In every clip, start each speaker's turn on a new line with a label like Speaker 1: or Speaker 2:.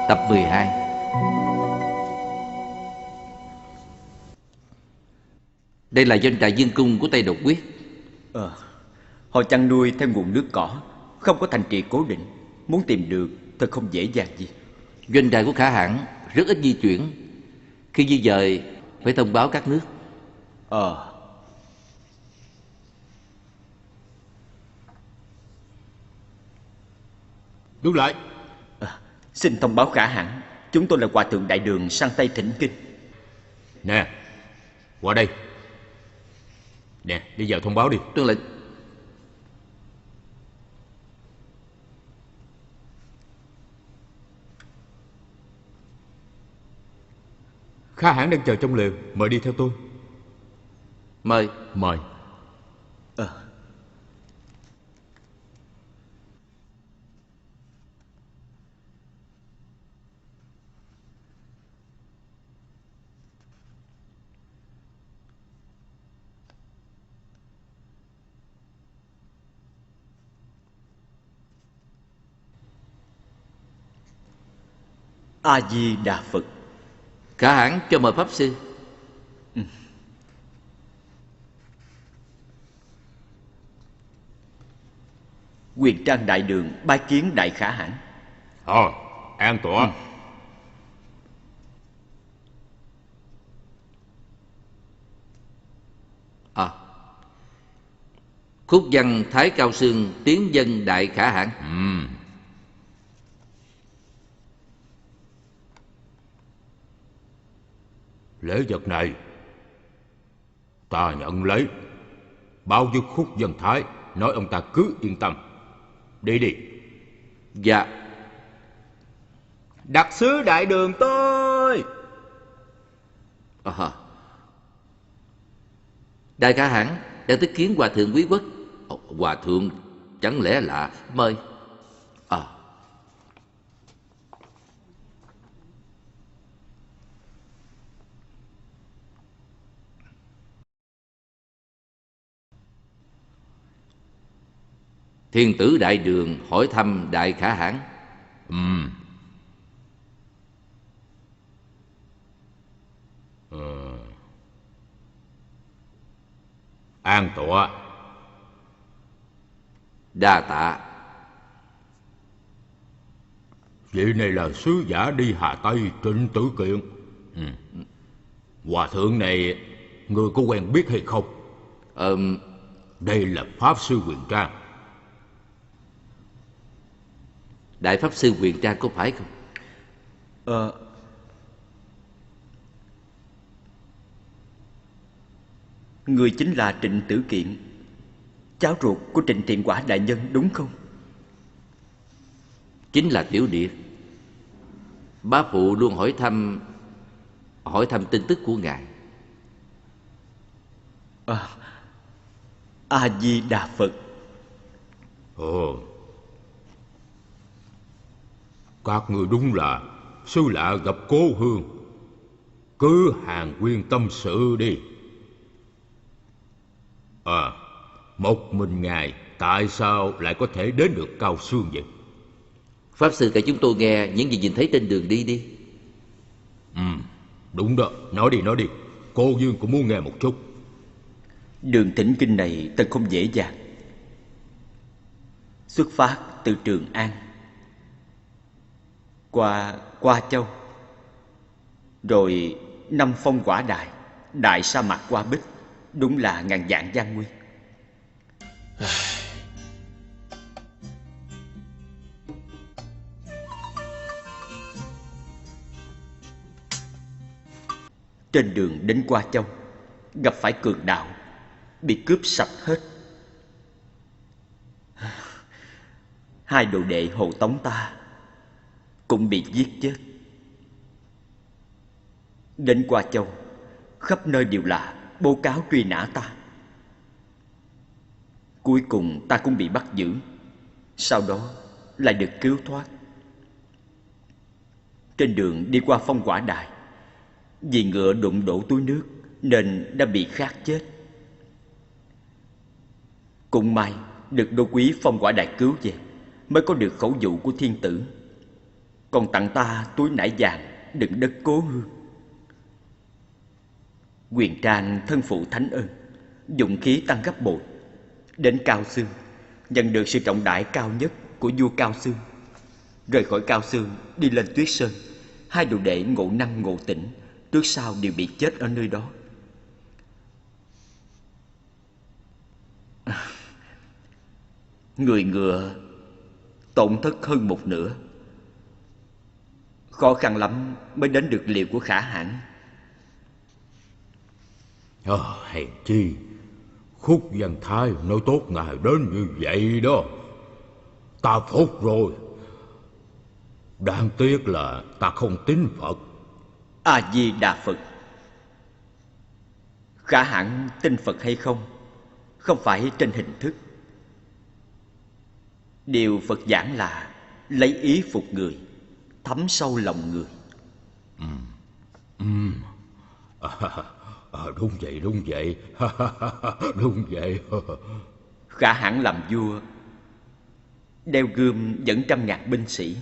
Speaker 1: Tập 12. Đây là doanh trại Dương Cung của Tây Đột Quyết.
Speaker 2: Họ chăn nuôi theo nguồn nước cỏ, không có thành trì cố định. Muốn tìm được thật không dễ dàng gì.
Speaker 1: Doanh trại của Khả Hãn rất ít di chuyển. Khi di dời phải thông báo các nước.
Speaker 3: Đứng lại.
Speaker 2: Xin thông báo Khả Hãn, chúng tôi là Hòa Thượng Đại Đường sang Tây thỉnh kinh.
Speaker 3: Nè, qua đây. Nè, đi vào thông báo đi.
Speaker 1: Tuân lệnh.
Speaker 3: Khả Hãn đang chờ trong lều, mời đi theo tôi.
Speaker 1: Mời.
Speaker 3: Mời.
Speaker 2: A Di Đà Phật.
Speaker 1: Khả Hãn cho mời pháp sư.
Speaker 2: Quyền Trang Đại Đường bái kiến Đại Khả Hãn.
Speaker 3: An tọa.
Speaker 1: Khúc văn Thái Cao Sương tiến dân Đại Khả Hãn.
Speaker 3: Lễ vật này ta nhận lấy, báo với Khúc Văn Thái, nói ông ta cứ yên tâm. Đi đi.
Speaker 1: Dạ.
Speaker 3: Đặc sứ Đại Đường tôi.
Speaker 1: Đại Khả Hãn đang tới kiến Hòa Thượng Quý Quốc. Hòa Thượng chẳng lẽ là mời. Thiên tử Đại Đường hỏi thăm Đại Khả Hãn.
Speaker 3: An tọa.
Speaker 1: Đa tạ.
Speaker 3: Vị này là sứ giả đi Hà Tây Trịnh Tử Kiện. Hòa thượng này người có quen biết hay không? Đây là Pháp Sư Huyền Trang.
Speaker 1: Đại Pháp Sư Huyền Trang có phải không?
Speaker 2: Người chính là Trịnh Tử Kiện, cháu ruột của Trịnh Thiện Quả đại nhân đúng không?
Speaker 1: Chính là Tiểu Điệt. Bá phụ luôn hỏi thăm tin tức của ngài.
Speaker 2: A Di Đà Phật.
Speaker 3: Các người đúng là sư lạ gặp cố hương. Cứ hàng huyên tâm sự đi. Một mình ngài tại sao lại có thể đến được Cao Xương vậy?
Speaker 1: Pháp sư kể chúng tôi nghe những gì nhìn thấy trên đường đi đi.
Speaker 3: Đúng đó, nói đi. Cô Dương cũng muốn nghe một chút.
Speaker 2: Đường thỉnh kinh này thật không dễ dàng. Xuất phát từ Trường An, qua Châu, rồi năm phong quả đại, đại sa mạc qua Bích. Đúng là ngàn vạn gian nguy. Trên đường đến Qua Châu, gặp phải cường đạo, bị cướp sạch hết. Hai đồ đệ hộ tống ta cũng bị giết chết. Đến Qua Châu, khắp nơi đều là bố cáo truy nã ta. Cuối cùng ta cũng bị bắt giữ, sau đó lại được cứu thoát. Trên đường đi qua phong quả đài, vì ngựa đụng đổ túi nước nên đã bị khát chết. Cũng may được đô quý phong quả đại cứu về, mới có được khẩu dụ của thiên tử. còn tặng ta túi nải vàng đựng đất cố hương. Quyền Trang thân phụ thánh ân, dụng khí tăng gấp bội. Đến Cao Xương, nhận được sự trọng đãi cao nhất của vua Cao Xương. Rời khỏi Cao Xương, đi lên Tuyết Sơn, hai đồ đệ Ngộ Năng, Ngộ Tĩnh trước sau đều bị chết ở nơi đó. Người ngựa tổn thất hơn một nửa. Khó khăn lắm mới đến được liều của Khả Hãn.
Speaker 3: Hèn chi Khúc Văn Thái nói tốt ngài đến như vậy đó. Ta phục rồi. Đáng tiếc là ta không tín Phật.
Speaker 2: A Di Đà Phật. Khả Hãn tin Phật hay không, không phải trên hình thức. Điều Phật giảng là lấy ý phục người, thấm sâu lòng người.
Speaker 3: Đúng vậy, đúng vậy. Đúng vậy.
Speaker 2: Khả Hãn làm vua, đeo gươm dẫn 100.000 binh sĩ,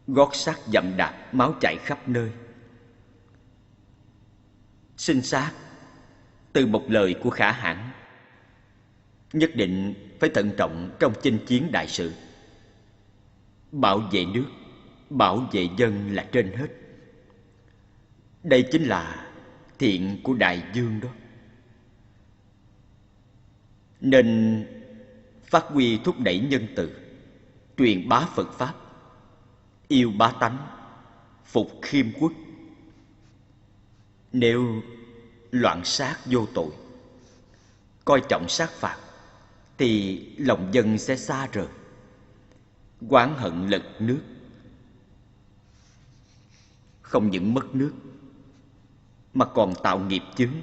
Speaker 2: gót sắt dậm đạp, máu chảy khắp nơi. Sinh sát từ một lời của Khả Hãn, nhất định phải thận trọng trong chinh chiến đại sự. Bảo vệ nước, bảo vệ dân là trên hết. Đây chính là thiện của đại vương đó. Nên phát huy thúc đẩy nhân từ, truyền bá Phật Pháp, yêu bá tánh, phục khiêm quốc. Nếu loạn sát vô tội, coi trọng sát phạt, thì lòng dân sẽ xa rời, oán hận lật nước. Không những mất nước, mà còn tạo nghiệp chướng.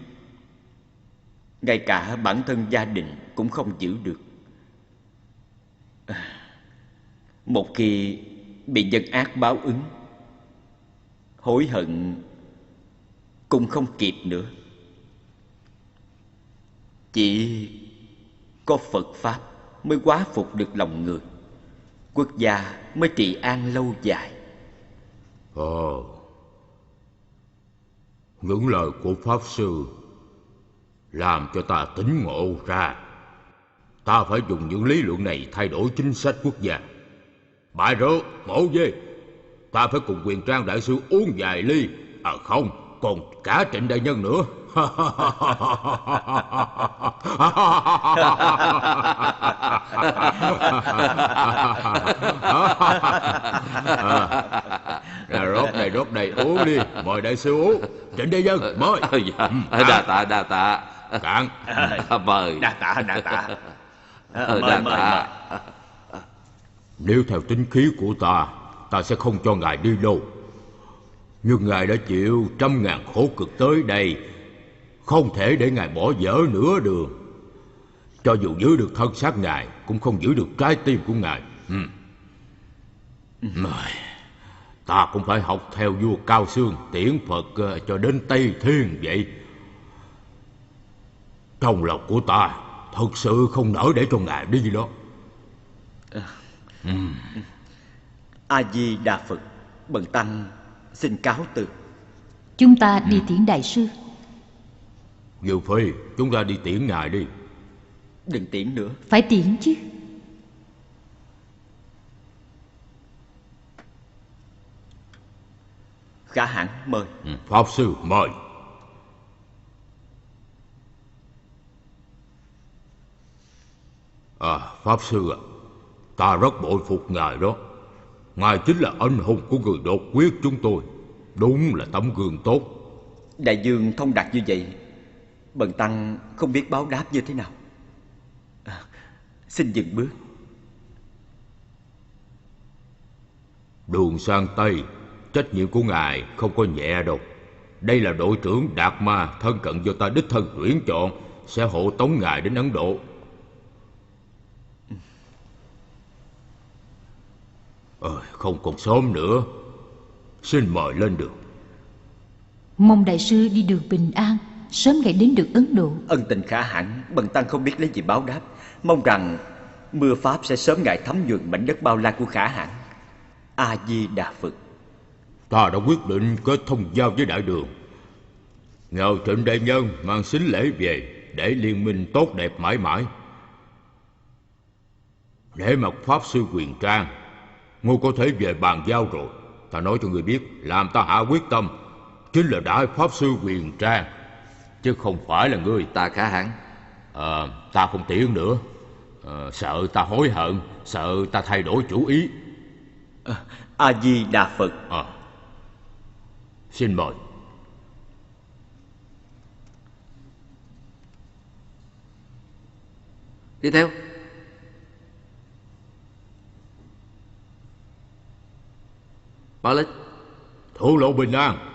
Speaker 2: Ngay cả bản thân gia đình cũng không giữ được. Một khi bị dân ác báo ứng, hối hận cũng không kịp nữa. Chỉ có Phật Pháp mới hóa phục được lòng người, quốc gia mới trị an lâu dài.
Speaker 3: Những lời của Pháp Sư làm cho ta tỉnh ngộ ra. Ta phải dùng những lý luận này thay đổi chính sách quốc gia. Bài rượu, mổ dê. Ta phải cùng Quyền Trang đại sư uống vài ly. Không, còn cả Trịnh đại nhân nữa. Rót đầy uống đi. Mời đại sư uống. Trịnh đại nhân mời.
Speaker 1: Đa tạ.
Speaker 3: Cạn.
Speaker 1: Mời.
Speaker 2: Đa tạ.
Speaker 1: Mời.
Speaker 3: Nếu theo tính khí của ta sẽ không cho ngài đi đâu. Nhưng ngài đã chịu 100.000 khổ cực tới đây, không thể để ngài bỏ dở nửa đường. Cho dù giữ được thân xác ngài, cũng không giữ được trái tim của ngài. Ta cũng phải học theo vua Cao Xương tiễn Phật cho đến Tây Thiên vậy. Trong lòng của ta thật sự không nỡ để cho ngài đi đó.
Speaker 2: A Di Đà Phật. Bần tăng xin cáo từ.
Speaker 4: Chúng ta đi tiễn đại sư.
Speaker 3: Diệu Phi, chúng ta đi tiễn ngài đi.
Speaker 2: Đừng tiễn nữa.
Speaker 4: Phải tiễn chứ.
Speaker 2: Khả Hãn mời.
Speaker 3: Pháp Sư mời. Pháp Sư ạ, ta rất bội phục ngài đó. Ngài chính là anh hùng của người đột quyết chúng tôi. Đúng là tấm gương tốt.
Speaker 2: Đại vương thông đạt như vậy, bần tăng không biết báo đáp như thế nào. Xin dừng bước.
Speaker 3: Đường sang Tây, trách nhiệm của ngài không có nhẹ đâu. Đây là đội trưởng Đạt Ma thân cận do ta đích thân tuyển chọn, sẽ hộ tống ngài đến Ấn Độ. Không còn sớm nữa, xin mời lên đường.
Speaker 4: Mong đại sư đi đường bình an, sớm ngày đến được Ấn Độ.
Speaker 2: Ân tình Khả Hãn, bần tăng không biết lấy gì báo đáp. Mong rằng mưa pháp sẽ sớm ngày thấm nhuần mảnh đất bao la của Khả Hãn. A Di Đà Phật.
Speaker 3: Ta đã quyết định kết thông giao với Đại Đường, nhờ Trịnh đại nhân mang sính lễ về để liên minh tốt đẹp mãi mãi. Để mặt Pháp Sư Huyền Trang, ngươi có thể về bàn giao rồi. Ta nói cho ngươi biết, làm ta hạ quyết tâm chính là Đại Pháp Sư Huyền Trang, chứ không phải là ngươi.
Speaker 1: Ta Khả Hãn.
Speaker 3: Ta không tiễn nữa. Sợ ta hối hận, sợ ta thay đổi chủ ý.
Speaker 2: A Di Đà Phật.
Speaker 3: Xin mời.
Speaker 1: Đi theo. Bảo lên.
Speaker 3: Thổ lộ bình an.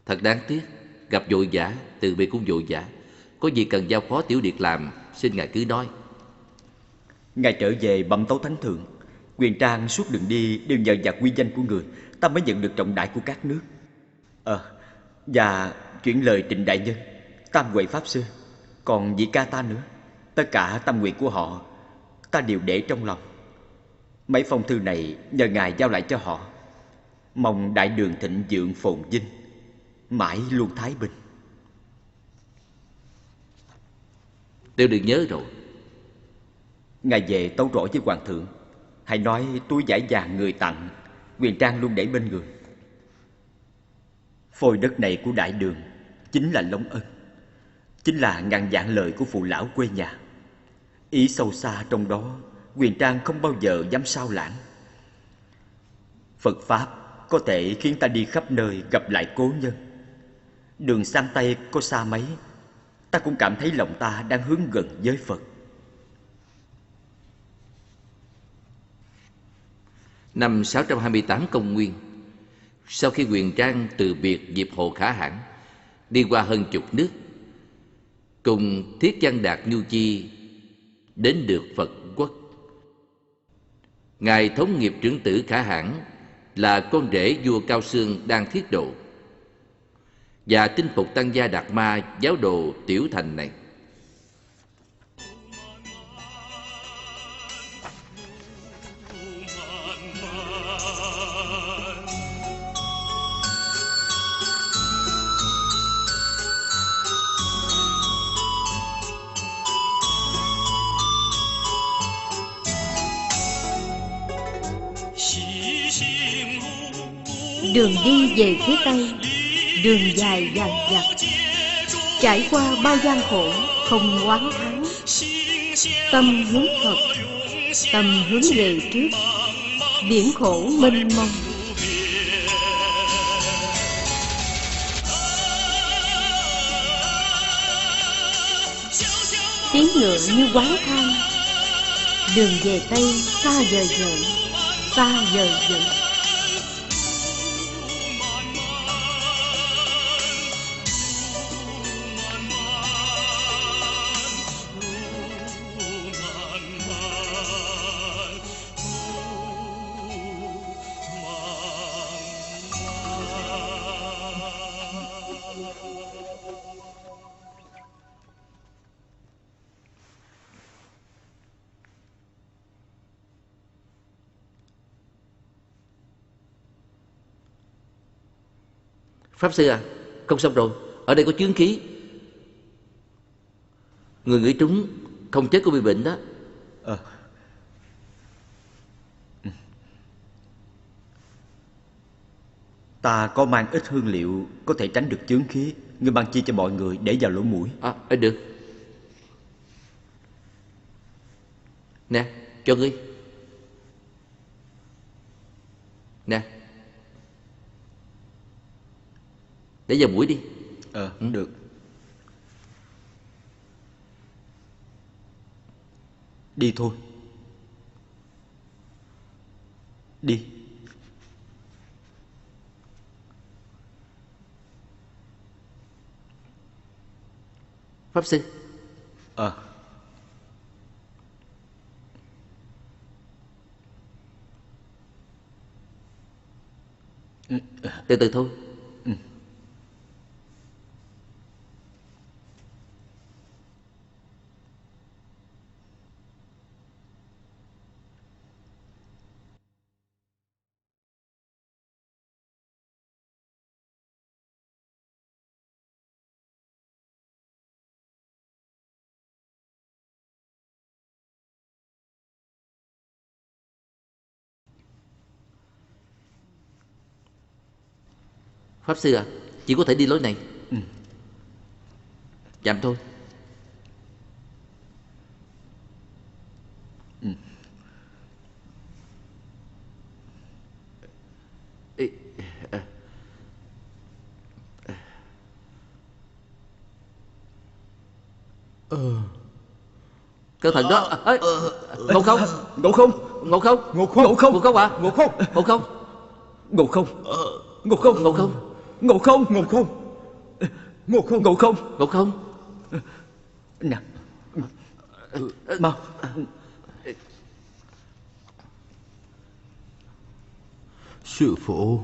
Speaker 1: Thật đáng tiếc, gặp vội vã, từ biệt cũng vội vã. Có gì cần giao phó Tiểu Điệt làm, xin ngài cứ nói.
Speaker 2: Ngài trở về bẩm tấu thánh thượng, Huyền Trang suốt đường đi đều nhờ vào quy danh của người, ta mới nhận được trọng đại của các nước. Và chuyển lời Trịnh đại nhân, Tam Huệ Pháp Sư, còn vị ca ta nữa, tất cả tâm nguyện của họ ta đều để trong lòng. Mấy phong thư này nhờ ngài giao lại cho họ. Mong Đại Đường thịnh vượng phồn vinh, mãi luôn thái bình.
Speaker 1: Tiểu Điệt nhớ rồi.
Speaker 2: Ngài về tấu rõ với hoàng thượng, hãy nói túi vải vàng người tặng, Huyền Trang luôn để bên người. Phôi đất này của Đại Đường chính là Long Ân, chính là ngàn vạn lời của phụ lão quê nhà. Ý sâu xa trong đó, Huyền Trang không bao giờ dám sao lãng. Phật Pháp có thể khiến ta đi khắp nơi gặp lại cố nhân. Đường sang Tây có xa mấy, ta cũng cảm thấy lòng ta đang hướng gần với Phật.
Speaker 1: Năm 628 công nguyên, sau khi Huyền Trang từ biệt Diệp Hồ Khả Hãn, đi qua hơn chục nước, cùng Thiết Văn Đạt Nhu Chi đến được Phật quốc. Ngài thống nghiệp trưởng tử Khả Hãn là con rể vua Cao Xương đang thiết độ, và tinh phục tăng gia Đạt Ma giáo đồ Tiểu Thành này.
Speaker 5: Đường đi về phía Tây, đường dài dằng dặc, trải qua bao gian khổ không oán thán. Tâm hướng Phật, tâm hướng về trước, biển khổ mênh mông. Tiếng ngựa như oán than, đường về Tây xa vời vợi, xa vời vợi.
Speaker 1: Pháp Sư à, không xong rồi, ở đây có chướng khí. Người ngửi trúng không chết cũng bị bệnh đó.
Speaker 2: Ta có mang ít hương liệu có thể tránh được chướng khí. Ngươi mang chia cho mọi người để vào lỗ mũi.
Speaker 1: Được. Nè, cho ngươi. Nè, để vào mũi đi.
Speaker 2: Được. Đi thôi. Đi.
Speaker 1: Pháp Sư. Từ từ thôi. Pháp sư à, chỉ có thể đi lối này. Chậm thôi. Cẩn thận đó. Ngộ không?
Speaker 2: Ngộ không?
Speaker 1: Ngộ không?
Speaker 2: Ngộ không? Ngộ không?
Speaker 1: Ngộ không ạ?
Speaker 2: Ngộ không?
Speaker 1: Ngộ không?
Speaker 2: Ngộ không? Ngộ không?
Speaker 1: Ngộ không?
Speaker 2: Ngộ không? Ngộ không? Ngộ không? Ngộ không?
Speaker 1: Ngộ không?
Speaker 2: Nè, mau.
Speaker 3: Sư phụ,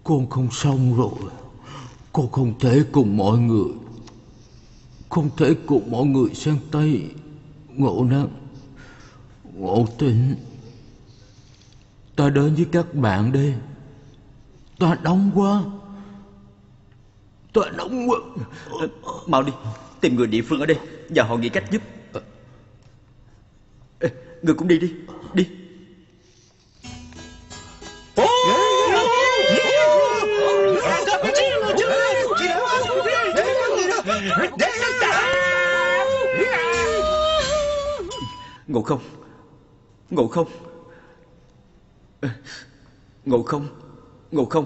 Speaker 3: con không xong rồi. Con không thể cùng mọi người, không thể cùng mọi người sang tay ngộ năng, ngộ tịnh. Ta đến với các bạn đây. Ta nóng quá. Ta nóng quá.
Speaker 2: Mau đi, tìm người địa phương ở đây và họ nghĩ cách giúp. Người cũng đi đi. Đi. Ngộ không? Ngộ không? Ngộ không? Ngộ không? Ngộ không?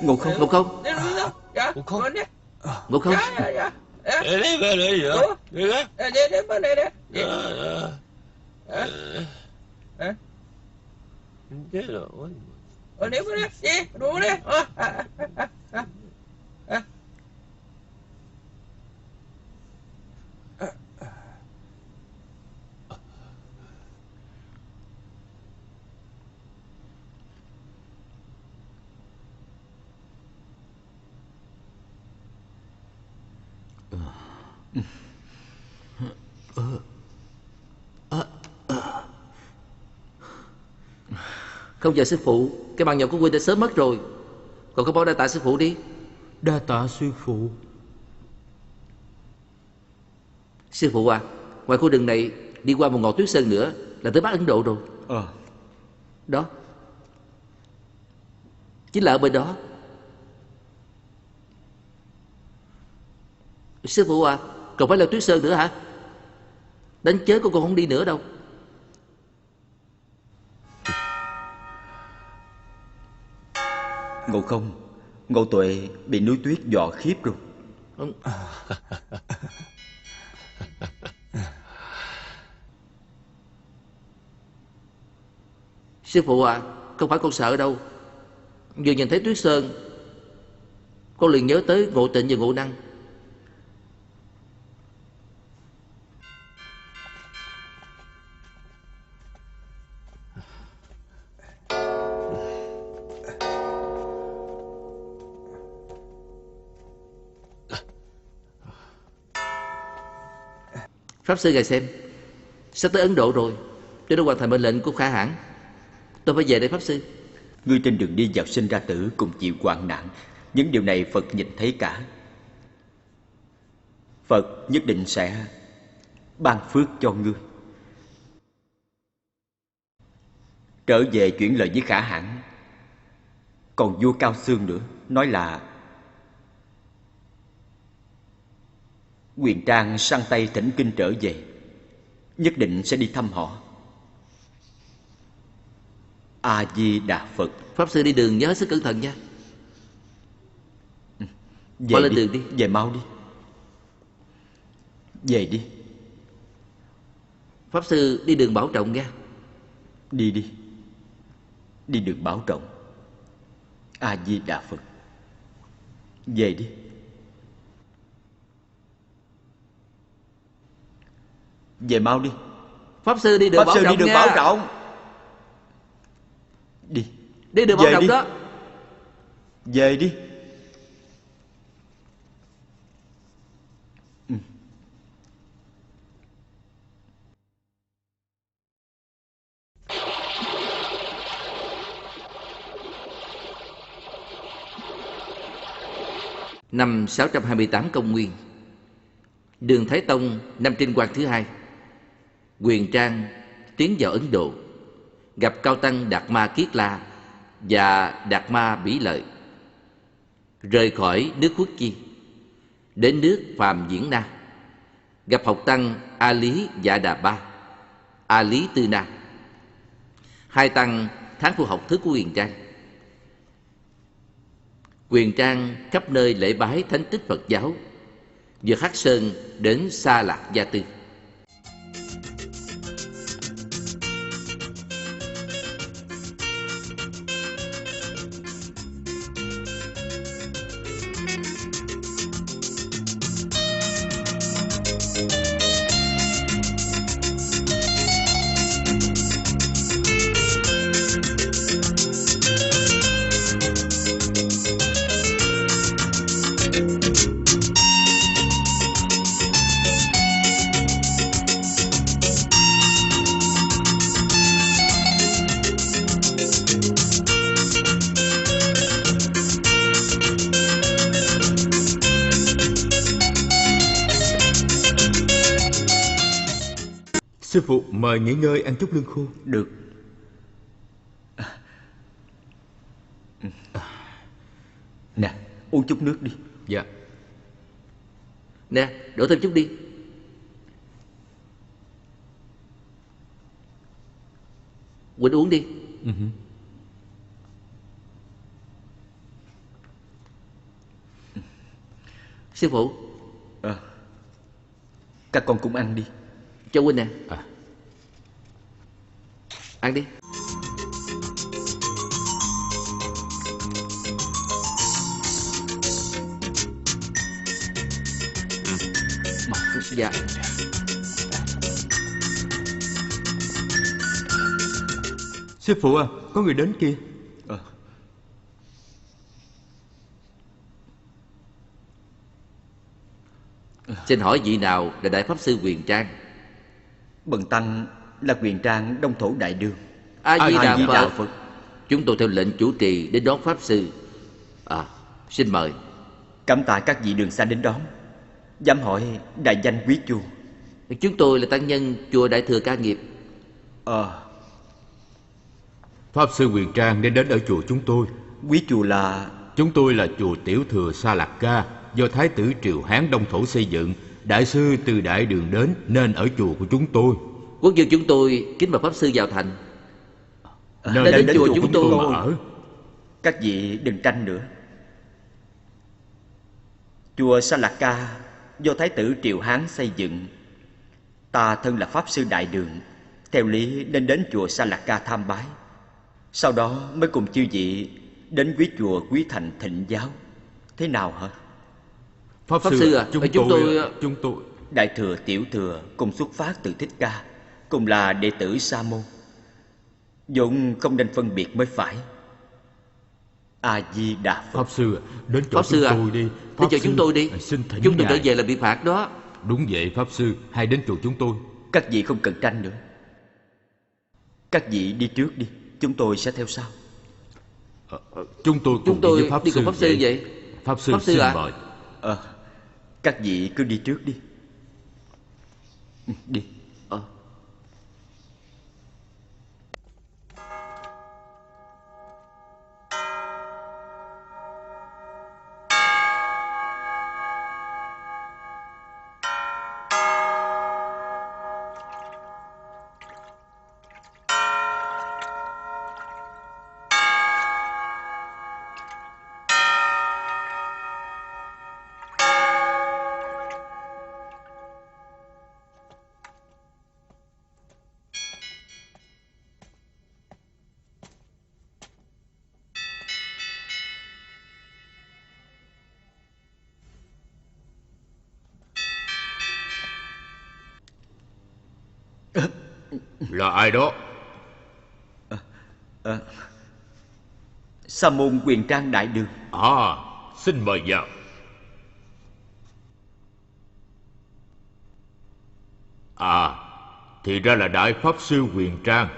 Speaker 2: Ngộ không?
Speaker 1: Ngộ không? Ngộ không? Không chờ sư phụ, cái bằng nhỏ của Quynh đã sớm mất rồi. Còn có báo đa tạ sư phụ đi.
Speaker 3: Đa tạ sư phụ.
Speaker 1: Sư phụ à, ngoài khu rừng này đi qua một ngọn tuyết sơn nữa là tới Bắc Ấn Độ rồi. Đó, chính là ở bên đó. Sư phụ à, còn phải là tuyết sơn nữa hả? Đánh chết con không đi nữa đâu.
Speaker 2: Ngộ không? Ngộ Tuệ bị núi tuyết dọa khiếp rồi.
Speaker 1: Sư phụ à, không phải con sợ đâu. Vừa nhìn thấy tuyết sơn, con liền nhớ tới Ngộ Tịnh và Ngộ Năng. Pháp sư ngài xem, sắp tới Ấn Độ rồi. Tôi đã hoàn thành mệnh lệnh của Khả Hãn. Tôi phải về đây Pháp sư.
Speaker 2: Ngươi trên đường đi vào sinh ra tử cùng chịu hoạn nạn. Những điều này Phật nhìn thấy cả. Phật nhất định sẽ ban phước cho ngươi. Trở về chuyển lời với Khả Hãn. Còn vua Cao Xương nữa nói là Huyền Trang sang tay thỉnh kinh trở về, nhất định sẽ đi thăm họ. A Di Đà Phật.
Speaker 1: Pháp sư đi đường nhớ hết sức cẩn thận nha. Mau
Speaker 2: Về
Speaker 1: lên
Speaker 2: đi,
Speaker 1: đường đi.
Speaker 2: về mau đi. Về đi,
Speaker 1: Pháp sư đi đường bảo trọng nha.
Speaker 2: đi đi. Đi đường bảo trọng. A Di Đà Phật. Về đi. Về mau đi.
Speaker 1: Pháp sư đi đường
Speaker 2: Pháp
Speaker 1: bảo
Speaker 2: sư đi
Speaker 1: trọng
Speaker 2: đường
Speaker 1: nha.
Speaker 2: bảo trọng. Đi.
Speaker 1: Đi đường bảo
Speaker 2: Về
Speaker 1: trọng
Speaker 2: đi.
Speaker 1: đó.
Speaker 2: Về đi.
Speaker 1: Năm 628 công nguyên, Đường Thái Tông năm Trinh Quang thứ hai, Quyền Trang tiến vào Ấn Độ, gặp Cao tăng Đạt Ma Kiết La và Đạt Ma Bỉ Lợi, rời khỏi nước Khuất Chi, đến nước Phàm Diễn Na, gặp học tăng A Lý Dạ Đà Ba, A Lý Tư Na. Hai tăng thán phục học thức của Quyền Trang. Quyền Trang khắp nơi lễ bái thánh tích Phật giáo, vượt Hắc Sơn đến Sa Lạc Gia Tư.
Speaker 3: Sư phụ mời nghỉ ngơi ăn chút lương khô.
Speaker 2: Được. Nè, uống chút nước đi.
Speaker 3: Dạ.
Speaker 1: Nè, đổ thêm chút đi. Quỳnh uống đi. Sư phụ,
Speaker 2: Các con cũng ăn đi.
Speaker 1: cho Quỳnh nè.
Speaker 3: À.
Speaker 1: Ăn đi. Dạ.
Speaker 3: Sư phụ à, có người đến kìa.
Speaker 1: Xin hỏi vị nào là Đại Pháp Sư Quyền Trang?
Speaker 2: Bần tăng là Quyền Trang Đông Thổ Đại Đương.
Speaker 1: A Di Đà
Speaker 2: A Di Đà
Speaker 1: Phật.
Speaker 2: Phật.
Speaker 1: Chúng tôi theo lệnh chủ trì đến đón Pháp Sư. Xin mời.
Speaker 2: Cảm tạ các vị đường xa đến đón. Dám hỏi đại danh quý chùa?
Speaker 1: Chúng tôi là tăng nhân chùa Đại Thừa Ca Nghiệp.
Speaker 3: Pháp sư Quyền Trang nên đến ở chùa chúng tôi.
Speaker 2: Quý chùa là...
Speaker 3: Chúng tôi là chùa Tiểu Thừa Sa Lạc Ca, do Thái tử Triều Hán Đông Thổ xây dựng. Đại sư từ Đại Đường đến nên ở chùa của chúng tôi.
Speaker 1: Quốc dương chúng tôi kính mời Pháp Sư vào thành.
Speaker 3: Nên
Speaker 1: đến
Speaker 3: đến
Speaker 1: chùa
Speaker 3: chùa
Speaker 1: chúng
Speaker 3: chúng
Speaker 1: tôi.
Speaker 3: tôi mà ở.
Speaker 2: Các vị đừng tranh nữa. Chùa Sa Lạc Ca do Thái tử Triều Hán xây dựng. Ta thân là Pháp Sư Đại Đường, theo lý nên đến chùa Sa Lạc Ca tham bái, sau đó mới cùng chư vị đến quý chùa Quý Thành thịnh giáo. Thế nào hả?
Speaker 3: Pháp
Speaker 1: Sư
Speaker 3: sư
Speaker 1: à,
Speaker 3: chúng tôi
Speaker 2: Đại thừa tiểu thừa cùng xuất phát từ Thích Ca, cùng là đệ tử Sa môn, vốn không nên phân biệt mới phải. A Di Đà Phật.
Speaker 3: Pháp sư à, đến chỗ
Speaker 1: Pháp Sư
Speaker 3: chúng
Speaker 1: à,
Speaker 3: tôi đi.
Speaker 1: đến
Speaker 3: Pháp
Speaker 1: chỗ
Speaker 3: sư,
Speaker 1: chúng tôi đi.
Speaker 3: Xin thỉnh
Speaker 1: Chúng tôi trở
Speaker 3: ngài.
Speaker 1: về là bị phạt đó.
Speaker 3: Đúng vậy Pháp sư, hãy đến chùa chúng tôi.
Speaker 2: Các vị không cần tranh nữa. Các vị đi trước đi, chúng tôi sẽ theo sau.
Speaker 3: Chúng tôi cùng
Speaker 1: Chúng tôi
Speaker 3: đi với Pháp
Speaker 1: đi
Speaker 3: sư
Speaker 1: cùng Pháp Sư vậy.
Speaker 3: Pháp sư
Speaker 1: Pháp Sư
Speaker 3: xin
Speaker 1: à?
Speaker 3: mời.
Speaker 2: Các vị cứ đi trước đi. Đi.
Speaker 3: Là ai đó?
Speaker 2: Sa môn Quyền Trang đại đường.
Speaker 3: Xin mời vào. Thì ra là Đại Pháp Sư Quyền Trang.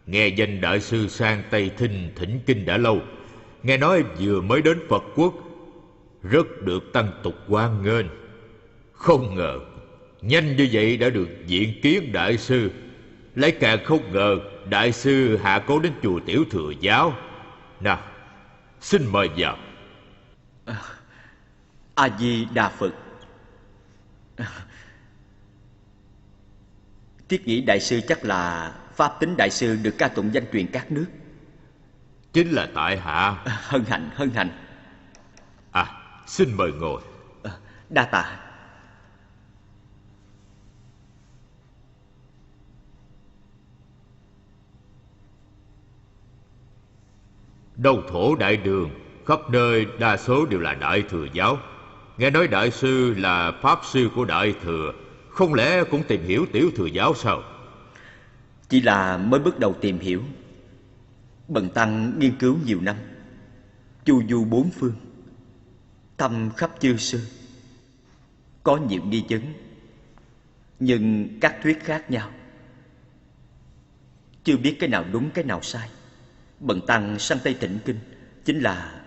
Speaker 3: Nghe danh Đại Sư sang Tây Thinh thỉnh kinh đã lâu. Nghe nói vừa mới đến Phật quốc, rất được tăng tục hoan nghênh. Không ngờ nhanh như vậy đã được diện kiến Đại Sư. Lại càng không ngờ Đại Sư hạ cố đến chùa Tiểu Thừa Giáo. Nào, xin mời vào.
Speaker 2: A Di Đà Phật. Thiết nghĩ Đại Sư chắc là Pháp Tính Đại Sư được ca tụng danh truyền các nước.
Speaker 3: Chính là tại hạ.
Speaker 2: Hân hạnh, hân hạnh.
Speaker 3: Xin mời ngồi.
Speaker 2: Đa tạ.
Speaker 3: Đông thổ đại đường, khắp nơi đa số đều là Đại Thừa giáo. Nghe nói Đại Sư là Pháp Sư của Đại Thừa, không lẽ cũng tìm hiểu Tiểu Thừa giáo sao?
Speaker 2: Chỉ là mới bước đầu tìm hiểu. Bần tăng nghiên cứu nhiều năm, chu du bốn phương, thăm khắp chư sư, có nhiều nghi vấn, nhưng các thuyết khác nhau, chưa biết cái nào đúng cái nào sai. Bần tăng sang Tây thỉnh kinh chính là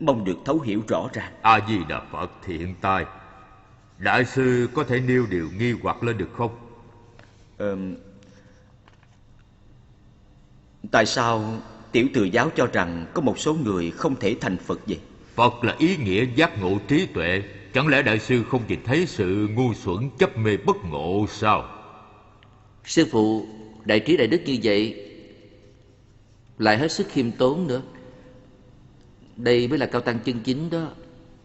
Speaker 2: mong được thấu hiểu rõ ràng.
Speaker 3: A Di Đà Phật thiện tai. Đại Sư có thể nêu điều nghi hoặc lên được không?
Speaker 2: Tại sao Tiểu Thừa giáo cho rằng có một số người không thể thành Phật vậy?
Speaker 3: Phật là ý nghĩa giác ngộ trí tuệ. Chẳng lẽ Đại Sư không nhìn thấy sự ngu xuẩn chấp mê bất ngộ sao?
Speaker 1: Sư phụ đại trí đại đức như vậy, lại hết sức khiêm tốn nữa. Đây mới là cao tăng chân chính đó.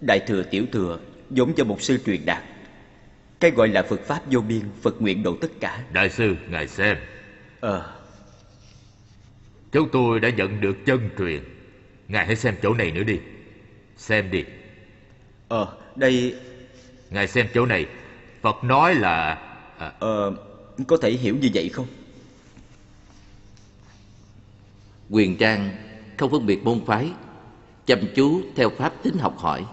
Speaker 2: Đại Thừa Tiểu Thừa giống cho một sư truyền đạt. Cái gọi là Phật Pháp vô biên, Phật nguyện độ tất cả.
Speaker 3: Đại Sư, ngài xem.
Speaker 2: Chúng
Speaker 3: tôi đã nhận được chân truyền. Ngài hãy xem chỗ này nữa đi. Xem đi.
Speaker 2: Đây.
Speaker 1: Ngài xem chỗ này. Phật nói là
Speaker 2: có thể hiểu như vậy không?
Speaker 1: Quyền Trang không phân biệt môn phái, chăm chú theo pháp tính học hỏi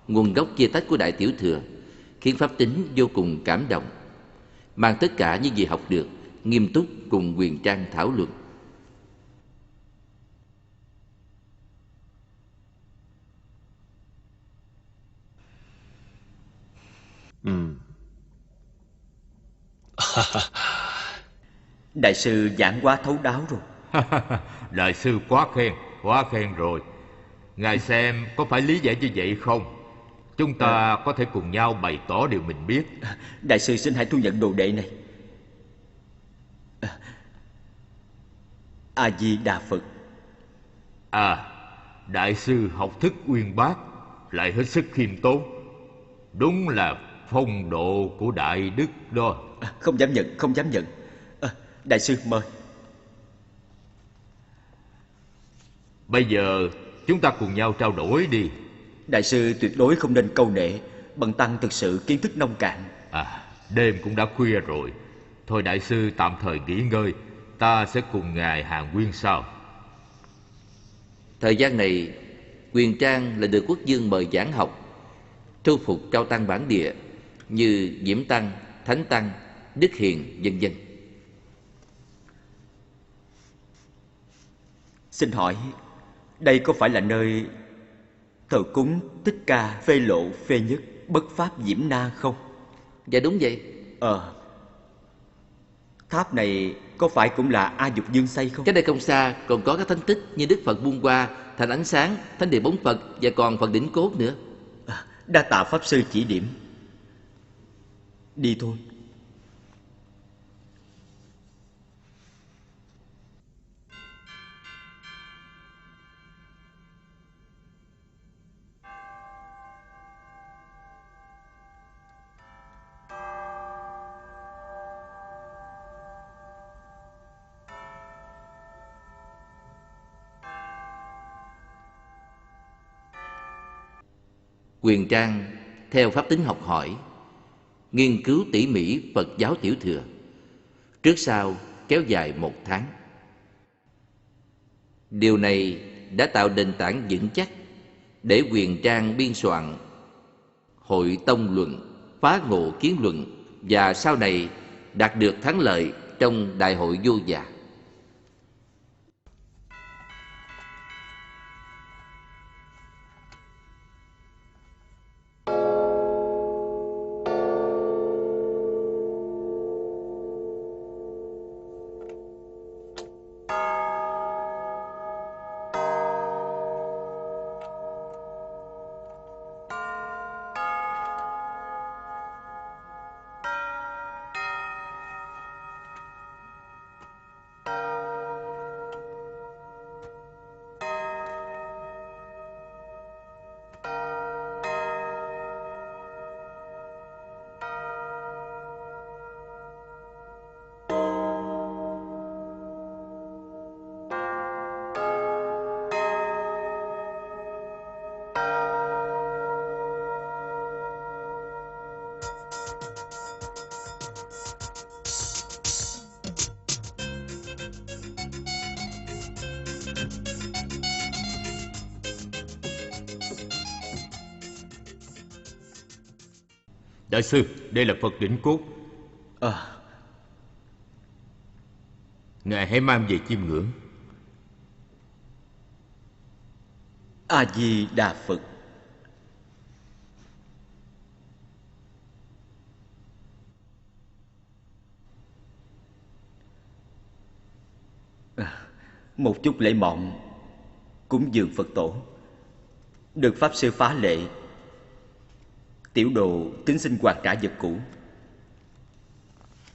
Speaker 1: nguồn gốc chia tách của Đại Tiểu Thừa, khiến pháp tính vô cùng cảm động, mang tất cả những gì học được nghiêm túc cùng Quyền Trang thảo luận.
Speaker 2: Đại sư giảng quá thấu đáo rồi.
Speaker 3: Đại sư quá khen rồi. Ngài xem có phải lý giải như vậy không? Chúng ta có thể cùng nhau bày tỏ điều mình biết.
Speaker 2: Đại sư xin hãy thu nhận đồ đệ này. A Di Đà Phật.
Speaker 3: Đại sư học thức uyên bác, lại hết sức khiêm tốn. Đúng là phong độ của đại đức đó.
Speaker 2: Không dám nhận. Đại sư mời.
Speaker 3: Bây giờ chúng ta cùng nhau trao đổi đi.
Speaker 2: Đại sư tuyệt đối không nên câu nệ. Bần tăng thực sự kiến thức nông cạn.
Speaker 3: Đêm cũng đã khuya rồi. Thôi đại sư tạm thời nghỉ ngơi. Ta sẽ cùng ngài hàn huyên sau.
Speaker 1: Thời gian này, Quyền Trang là được quốc dương mời giảng học, thu phục cao tăng bản địa như Diễm Tăng, Thánh Tăng, Đức Hiền, vân vân.
Speaker 2: Xin hỏi, đây có phải là nơi thờ cúng Thích Ca Phê Lộ Phê Nhất Bất Pháp Diễm Na không?
Speaker 1: Dạ đúng vậy.
Speaker 2: Tháp này có phải cũng là A Dục Dương xây không?
Speaker 1: Cách đây không xa còn có các thánh tích như Đức Phật Buông Hoa, Thành Ánh Sáng, Thánh Địa Bóng Phật và còn Phật Đỉnh Cốt nữa.
Speaker 2: Đa tạ Pháp Sư chỉ điểm. Đi thôi.
Speaker 1: Quyền Trang theo pháp tính học hỏi, nghiên cứu tỉ mỉ Phật giáo Tiểu Thừa, trước sau kéo dài 1 tháng. Điều này đã tạo nền tảng vững chắc để Huyền Trang biên soạn Hội Tông Luận, Phá Ngộ Kiến Luận và sau này đạt được thắng lợi trong Đại hội Vô Dạ.
Speaker 3: Đại sư, đây là Phật đỉnh cốt. Ngài hãy mang về chiêm ngưỡng.
Speaker 2: A Di Đà Phật. Một chút lễ mọn cúng dường Phật tổ, được Pháp Sư phá lệ. Tiểu đồ kính xin hoàn trả vật cũ.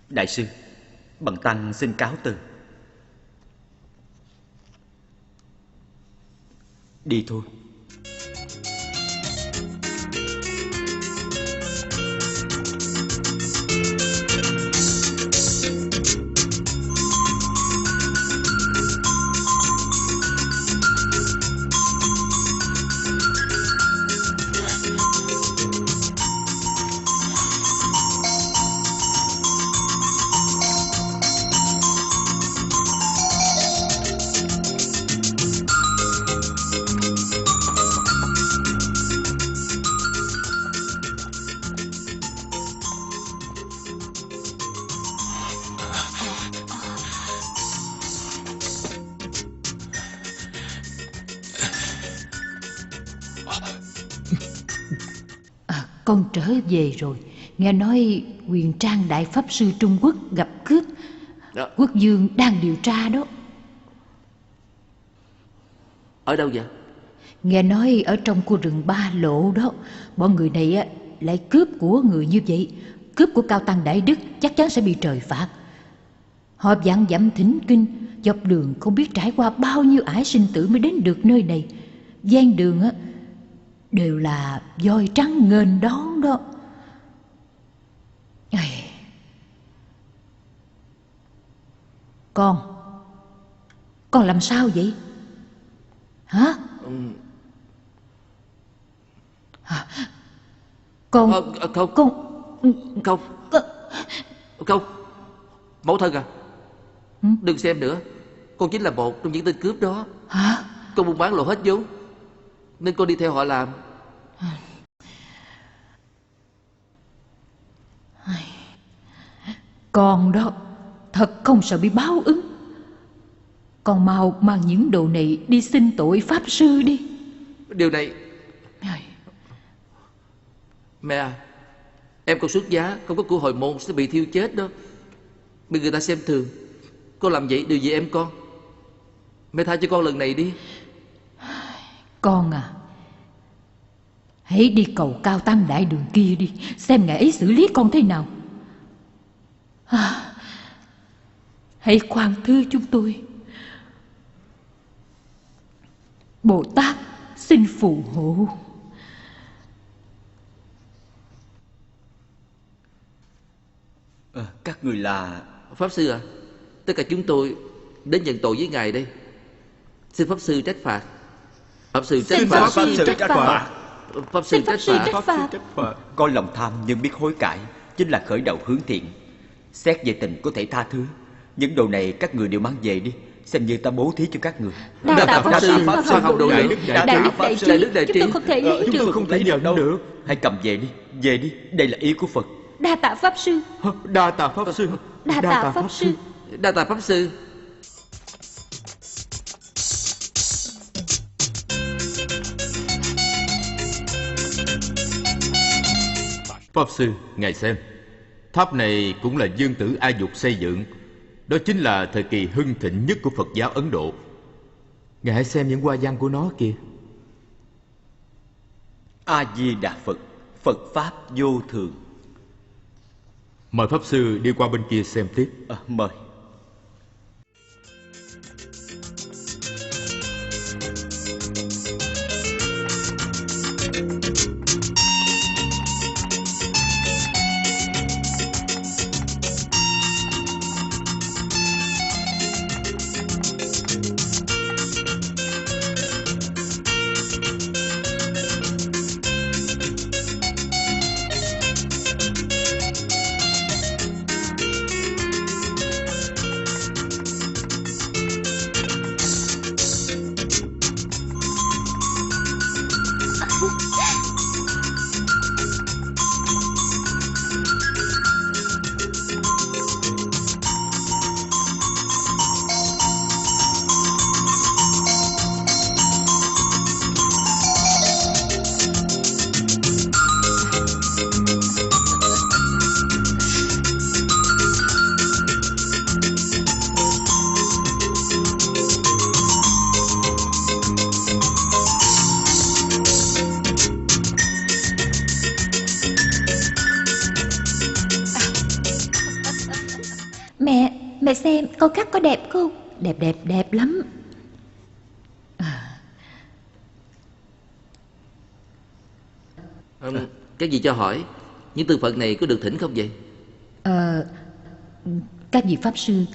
Speaker 2: Đại sư, bần tăng xin cáo từ. Đi thôi.
Speaker 4: Con trở về rồi. Nghe nói Huyền Trang Đại Pháp Sư Trung Quốc gặp cướp. Quốc Dương đang điều tra đó.
Speaker 1: Ở đâu vậy?
Speaker 4: Nghe nói ở trong khu rừng Ba Lộ đó. Bọn người này lại cướp của người như vậy. Cướp của Cao Tăng Đại Đức chắc chắn sẽ bị trời phạt. Họ vạn dặm thỉnh kinh, dọc đường không biết trải qua bao nhiêu ải sinh tử mới đến được nơi này. Ven đường đều là voi trắng nghênh đón đó. Con làm sao vậy? Hả? Con
Speaker 1: Không, mẫu thân à, đừng xem nữa. Con chính là một trong những tên cướp đó.
Speaker 4: Hả?
Speaker 1: Con buôn bán lộ hết vốn nên con đi theo họ làm.
Speaker 4: Con đó thật không sợ bị báo ứng. Con mau mang những đồ này đi xin tội Pháp Sư đi.
Speaker 1: Điều này mẹ à, em còn xuất giá, không có của hồi môn sẽ bị thiêu chết đó, bị người ta xem thường. Con làm vậy điều gì em con? Mẹ tha cho con lần này đi.
Speaker 4: Con à, hãy đi cầu Cao Tăng Đại Đường kia đi, xem ngài ấy xử lý con thế nào. Hãy khoan thứ chúng tôi. Bồ Tát xin phù hộ.
Speaker 2: Các người là...
Speaker 1: Pháp Sư à, tất cả chúng tôi đến nhận tội với ngài đây. Xin Pháp Sư trách phạt. Pháp Sư trách phạt.
Speaker 2: Pháp Sư trách phạt.
Speaker 1: Pháp Sư trách phạt.
Speaker 2: Có lòng tham nhưng biết hối cải chính là khởi đầu hướng thiện. Xét về tình có thể tha thứ, Những đồ này các người đều mang về đi, xem như ta bố thí cho các người.
Speaker 4: Đa tạ Pháp Sư.
Speaker 1: Sao không đủ
Speaker 3: Đại
Speaker 1: nữa?
Speaker 3: đức,
Speaker 4: Đại đức đại trí, chúng tôi không thể lấy
Speaker 3: Chúng tôi
Speaker 4: được.
Speaker 3: không thể nhận được.
Speaker 2: Hãy cầm về đi, về đi, đây là ý của Phật.
Speaker 4: Đa tạ Pháp Sư.
Speaker 3: Đa tạ Pháp Sư.
Speaker 4: Đa tạ Pháp Sư.
Speaker 1: Đa tạ Pháp Sư.
Speaker 3: Pháp Sư, ngài xem, tháp này cũng là Dương Tử A Dục xây dựng. Đó chính là thời kỳ hưng thịnh nhất của Phật giáo Ấn Độ. Ngài hãy xem những hoa văn của nó kìa.
Speaker 2: A-di-đà Phật, Phật Pháp vô thường.
Speaker 3: Mời Pháp Sư đi qua bên kia xem tiếp.
Speaker 2: Mời.
Speaker 4: Mẹ xem con cắt có đẹp không? Đẹp lắm.
Speaker 1: Các vị cho hỏi, những tượng Phật này có được thỉnh không vậy?
Speaker 4: Các vị Pháp Sư,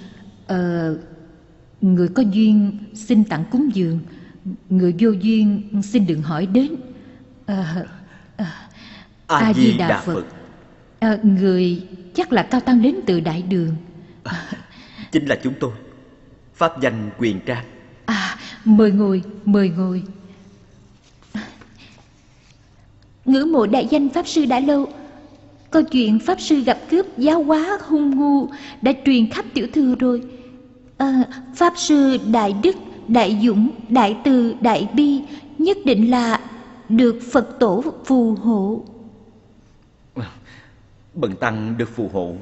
Speaker 4: người có duyên xin tặng cúng dường, người vô duyên xin đừng hỏi đến. A-di-đà Phật. Người chắc là cao tăng đến từ Đại Đường.
Speaker 2: Chính là chúng tôi, pháp danh Quyền Trang.
Speaker 4: Mời ngồi. Ngưỡng mộ đại danh Pháp Sư đã lâu. Câu chuyện Pháp Sư gặp cướp giáo hóa hung ngu đã truyền khắp tiểu thư rồi. Pháp Sư đại đức, đại dũng, đại từ, đại bi, nhất định là được Phật tổ phù hộ.
Speaker 2: Bần tăng được phù hộ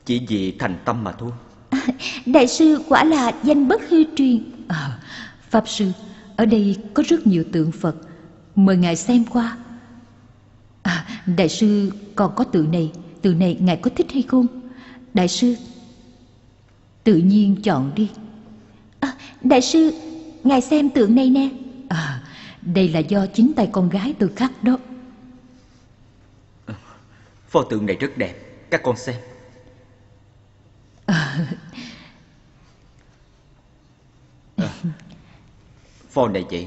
Speaker 2: chỉ vì thành tâm mà thôi.
Speaker 4: Đại sư quả là danh bất hư truyền. Pháp Sư, ở đây có rất nhiều tượng Phật, mời ngài xem qua. Đại sư còn có tượng này ngài có thích hay không? Đại sư, tự nhiên chọn đi. Đại sư, ngài xem tượng này nè. Đây là do chính tay con gái tôi khắc đó.
Speaker 2: Pho tượng này rất đẹp, các con xem. Pho này vậy.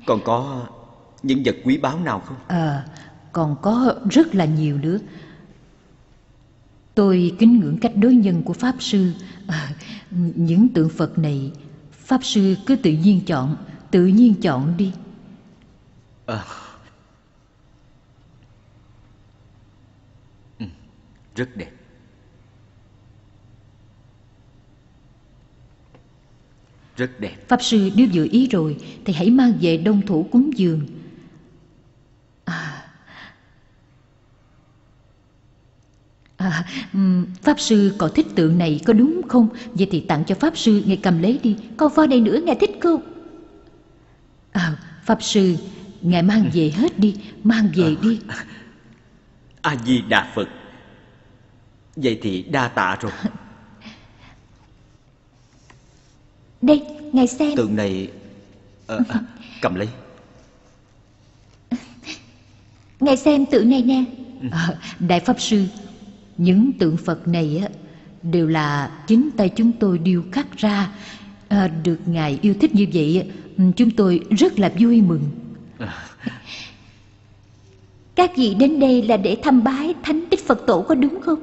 Speaker 2: Còn có những vật quý báu nào không?
Speaker 4: Còn có rất là nhiều nữa. Tôi kính ngưỡng cách đối nhân của Pháp Sư. Những tượng Phật này Pháp Sư cứ tự nhiên chọn đi.
Speaker 2: Rất đẹp. Rất đẹp.
Speaker 4: Pháp Sư nếu vừa ý rồi thì hãy mang về đông thủ cúng dường. Pháp Sư còn thích tượng này có đúng không? Vậy thì tặng cho Pháp Sư, ngài cầm lấy đi. Còn pho này nữa ngài thích không? Pháp Sư, ngài mang về hết đi. Mang về đi.
Speaker 2: A-di-đà Phật. Vậy thì đa tạ rồi.
Speaker 4: Đây, ngài xem.
Speaker 2: Tượng này cầm lấy.
Speaker 4: Ngài xem tượng này nè. Đại Pháp Sư, những tượng Phật này đều là chính tay chúng tôi điêu khắc ra. Được ngài yêu thích như vậy, chúng tôi rất là vui mừng. Các vị đến đây là để thăm bái thánh tích Phật tổ có đúng không?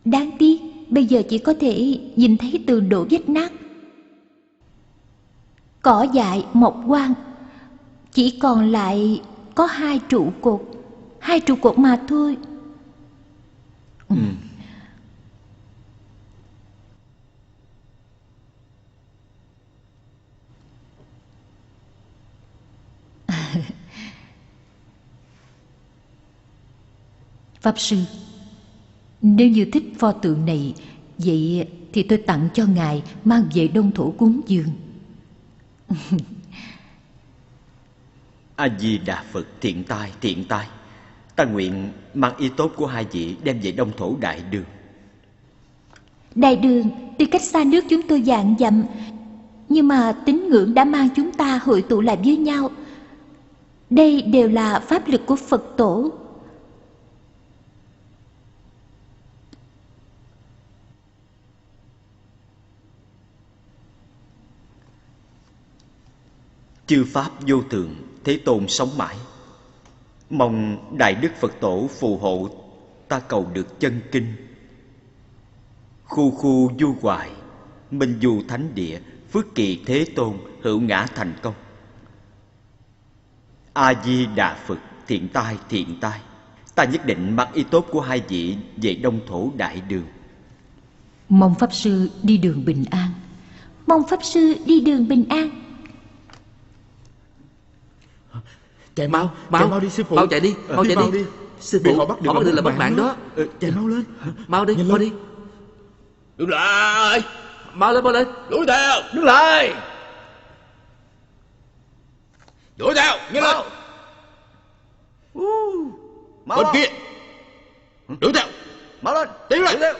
Speaker 4: Đáng tiếc bây giờ chỉ có thể nhìn thấy tường đổ vách nát, cỏ dại mọc hoang, chỉ còn lại có hai trụ cột mà thôi. Pháp sư, nếu như thích pho tượng này, vậy thì tôi tặng cho ngài mang về Đông Thổ cúng dường.
Speaker 2: A Di Đà Phật, thiện tai. Ta nguyện mang ý tốt của hai vị đem về Đông Thổ Đại Đường.
Speaker 4: Đại Đường tuy cách xa nước chúng tôi vạn dặm, nhưng mà tín ngưỡng đã mang chúng ta hội tụ lại với nhau. Đây đều là pháp lực của Phật tổ.
Speaker 2: Chư pháp vô thường, Thế Tôn sống mãi. Mong Đại Đức Phật Tổ phù hộ ta cầu được chân kinh. Khu du hoài, minh du thánh địa, phước kỳ Thế Tôn, hữu ngã thành công. A Di Đà Phật, thiện tai. Ta nhất định mang ý tốt của hai vị về Đông Thổ Đại Đường.
Speaker 4: Mong Pháp Sư đi đường bình an. Mong Pháp Sư đi đường bình an.
Speaker 1: Chạy mau
Speaker 6: đi sư phụ.
Speaker 1: Mau chạy đi. Sư phụ, họ bắt được là mất mạng đó.
Speaker 6: Chạy mau lên.
Speaker 1: Mau đi.
Speaker 3: Đứng lại.
Speaker 1: Mau lên.
Speaker 3: Đuổi theo.
Speaker 6: Đứng lại.
Speaker 3: Đuổi theo. Nhanh lên. Bên kia. Đuổi theo.
Speaker 6: Mau lên.
Speaker 3: Tiến lên.